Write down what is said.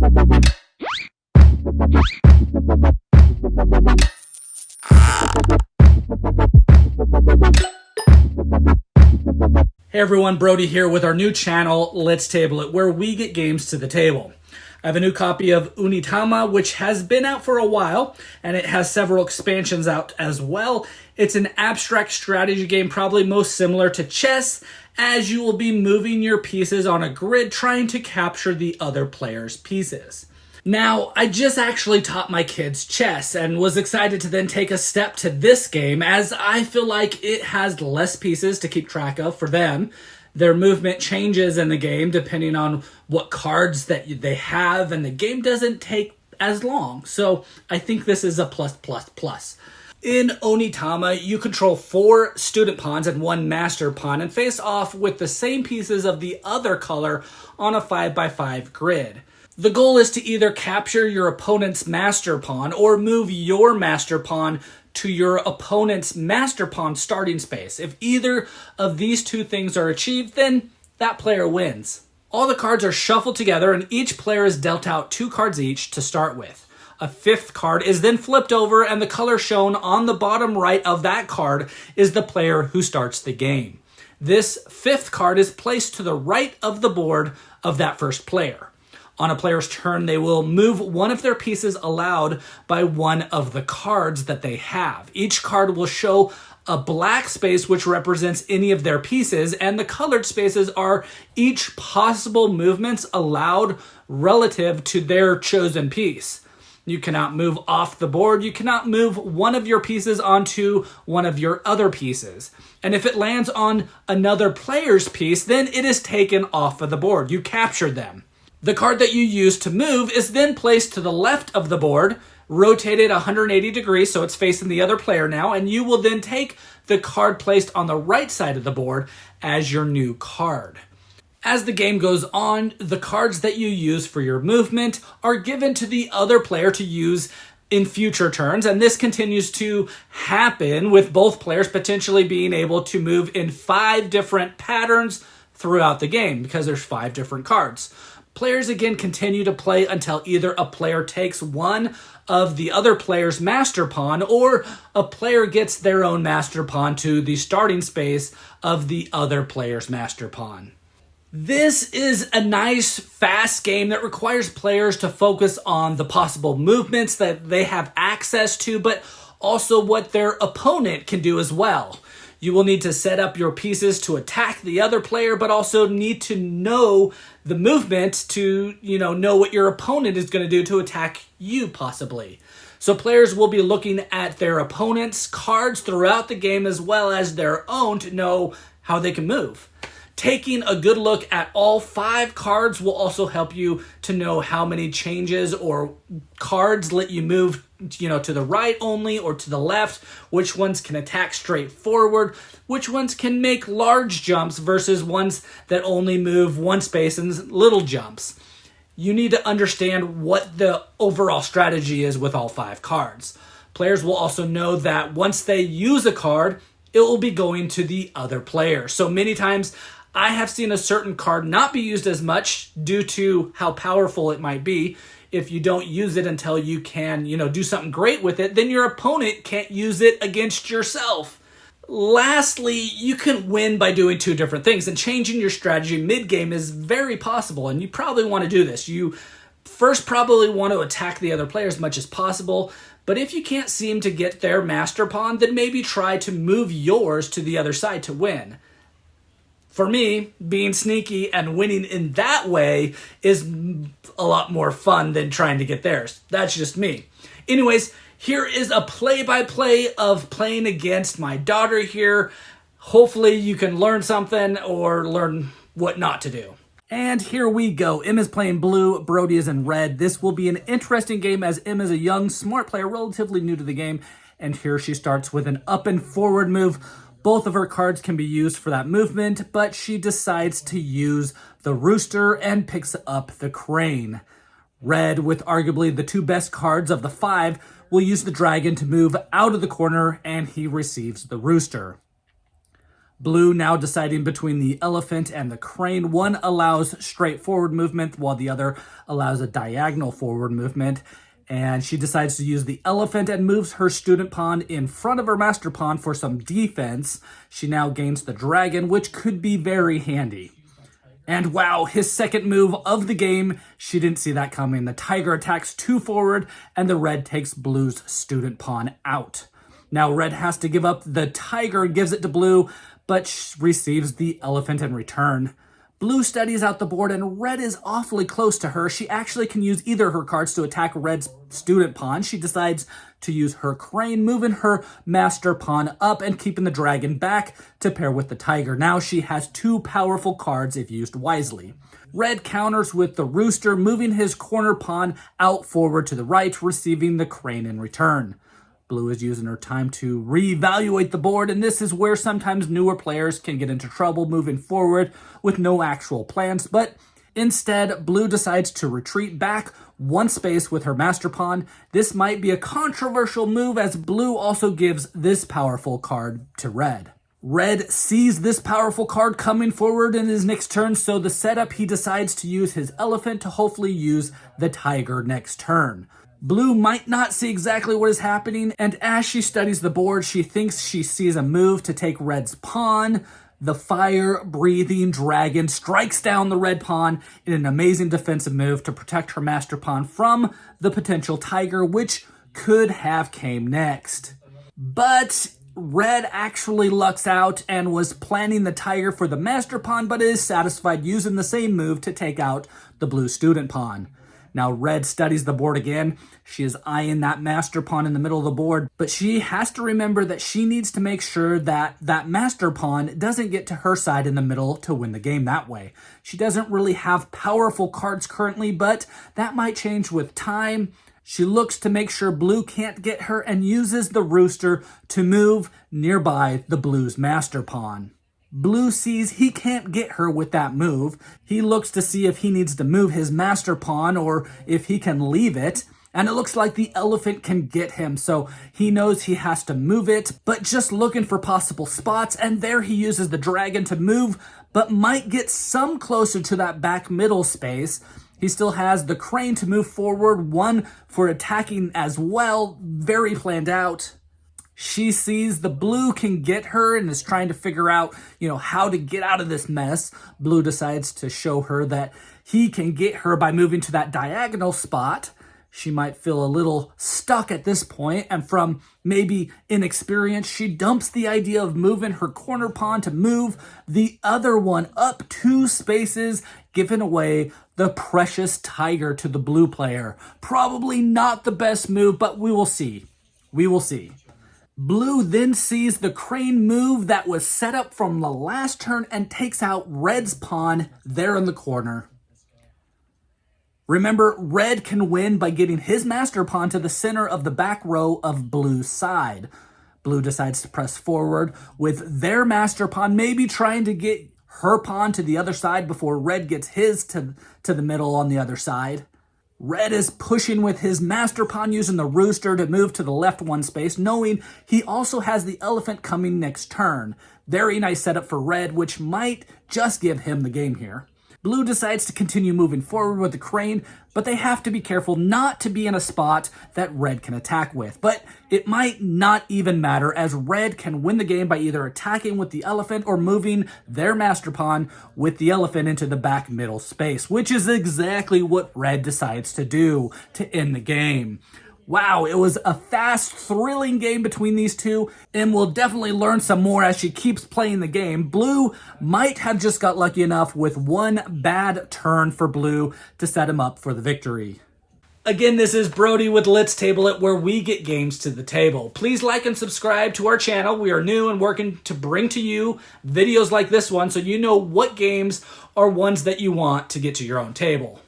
Hey everyone, Brody here with our new channel, Let's Table It, where we get games to the table. I have a new copy of Onitama, which has been out for a while, and it has several expansions out as well. It's an abstract strategy game, probably most similar to chess, as you will be moving your pieces on a grid trying to capture the other player's pieces. Now, I just actually taught my kids chess and was excited to then take a step to this game, as I feel like it has less pieces to keep track of for them. Their movement changes in the game depending on what cards that they have, and the game doesn't take as long. So I think this is a plus. In Onitama, you control 4 student pawns and 1 master pawn and face off with the same pieces of the other color on a 5x5 grid. The goal is to either capture your opponent's master pawn or move your master pawn to your opponent's master pawn starting space. If either of these two things are achieved, then that player wins. All the cards are shuffled together and each player is dealt out 2 cards each to start with. A 5th card is then flipped over, and the color shown on the bottom right of that card is the player who starts the game. This 5th card is placed to the right of the board of that first player. On a player's turn, they will move one of their pieces allowed by one of the cards that they have. Each card will show a black space which represents any of their pieces, and the colored spaces are each possible movements allowed relative to their chosen piece. You cannot move off the board. You cannot move one of your pieces onto one of your other pieces. And if it lands on another player's piece, then it is taken off of the board. You captured them. The card that you use to move is then placed to the left of the board, rotated 180 degrees, so it's facing the other player now, and you will then take the card placed on the right side of the board as your new card. As the game goes on, the cards that you use for your movement are given to the other player to use in future turns, and this continues to happen with both players potentially being able to move in 5 different patterns throughout the game because there's 5 different cards. Players again continue to play until either a player takes one of the other player's master pawn or a player gets their own master pawn to the starting space of the other player's master pawn. This is a nice, fast game that requires players to focus on the possible movements that they have access to, but also what their opponent can do as well. You will need to set up your pieces to attack the other player, but also need to know the movement to, know what your opponent is going to do to attack you possibly. So players will be looking at their opponent's cards throughout the game as well as their own to know how they can move. Taking a good look at all 5 cards will also help you to know how many changes or cards let you move, to the right only or to the left, which ones can attack straight forward, which ones can make large jumps versus ones that only move one space and little jumps. You need to understand what the overall strategy is with all 5 cards. Players will also know that once they use a card, it will be going to the other player. So many times I have seen a certain card not be used as much due to how powerful it might be. If you don't use it until you can, do something great with it, then your opponent can't use it against yourself. Lastly, you can win by doing 2 different things, and changing your strategy mid-game is very possible, and you probably want to do this. You first probably want to attack the other player as much as possible, but if you can't seem to get their master pawn, then maybe try to move yours to the other side to win. For me, being sneaky and winning in that way is a lot more fun than trying to get theirs. That's just me. Anyways, here is a play-by-play of playing against my daughter here. Hopefully you can learn something or learn what not to do. And here we go. Emma's playing blue, Brody is in red. This will be an interesting game as Emma's a young, smart player, relatively new to the game. And here she starts with an up and forward move. Both of her cards can be used for that movement, but she decides to use the rooster and picks up the crane. Red, with arguably the 2 best cards of the 5, will use the dragon to move out of the corner, and he receives the rooster. Blue now deciding between the elephant and the crane. One allows straightforward movement while the other allows a diagonal forward movement. And she decides to use the elephant and moves her student pawn in front of her master pawn for some defense. She now gains the dragon, which could be very handy. And wow, his second move of the game, she didn't see that coming. The tiger attacks 2 forward, and the red takes blue's student pawn out. Now red has to give up the tiger and gives it to blue, but receives the elephant in return. Blue studies out the board, and red is awfully close to her. She actually can use either of her cards to attack red's student pawn. She decides to use her crane, moving her master pawn up and keeping the dragon back to pair with the tiger. Now she has 2 powerful cards if used wisely. Red counters with the rooster, moving his corner pawn out forward to the right, receiving the crane in return. Blue is using her time to reevaluate the board, and this is where sometimes newer players can get into trouble moving forward with no actual plans, but instead, Blue decides to retreat back 1 space with her master pawn. This might be a controversial move as Blue also gives this powerful card to red. Red sees this powerful card coming forward in his next turn, so the setup, he decides to use his elephant to hopefully use the tiger next turn. Blue might not see exactly what is happening, and as she studies the board, she thinks she sees a move to take red's pawn. The fire-breathing dragon strikes down the red pawn in an amazing defensive move to protect her master pawn from the potential tiger, which could have came next. But red actually lucks out and was planning the tiger for the master pawn, but is satisfied using the same move to take out the blue student pawn. Now red studies the board again. She is eyeing that master pawn in the middle of the board, but she has to remember that she needs to make sure that that master pawn doesn't get to her side in the middle to win the game that way. She doesn't really have powerful cards currently, but that might change with time. She looks to make sure blue can't get her and uses the rooster to move nearby the blue's master pawn. Blue sees he can't get her with that move. He looks to see if he needs to move his master pawn or if he can leave it. And it looks like the elephant can get him, so he knows he has to move it, but just looking for possible spots, and there he uses the dragon to move, but might get some closer to that back middle space. He still has the crane to move forward, one for attacking as well, very planned out. She sees the blue can get her and is trying to figure out, how to get out of this mess. Blue decides to show her that he can get her by moving to that diagonal spot. She might feel a little stuck at this point, and from maybe inexperience, she dumps the idea of moving her corner pawn to move the other one up 2 spaces, giving away the precious tiger to the blue player. Probably not the best move, but we will see. We will see. Blue then sees the crane move that was set up from the last turn and takes out red's pawn there in the corner. Remember, red can win by getting his master pawn to the center of the back row of blue's side. Blue decides to press forward with their master pawn, maybe trying to get her pawn to the other side before red gets his to the middle on the other side. Red is pushing with his master pawn using the rooster to move to the left 1 space, knowing he also has the elephant coming next turn. Very nice setup for red, which might just give him the game here. Blue decides to continue moving forward with the crane, but they have to be careful not to be in a spot that red can attack with. But it might not even matter, as red can win the game by either attacking with the elephant or moving their master pawn with the elephant into the back middle space, which is exactly what red decides to do to end the game. Wow, it was a fast, thrilling game between these two, and we'll definitely learn some more as she keeps playing the game. Blue might have just got lucky enough with 1 bad turn for blue to set him up for the victory. Again, this is Brody with Let's Table It, where we get games to the table. Please like and subscribe to our channel. We are new and working to bring to you videos like this one so you know what games are ones that you want to get to your own table.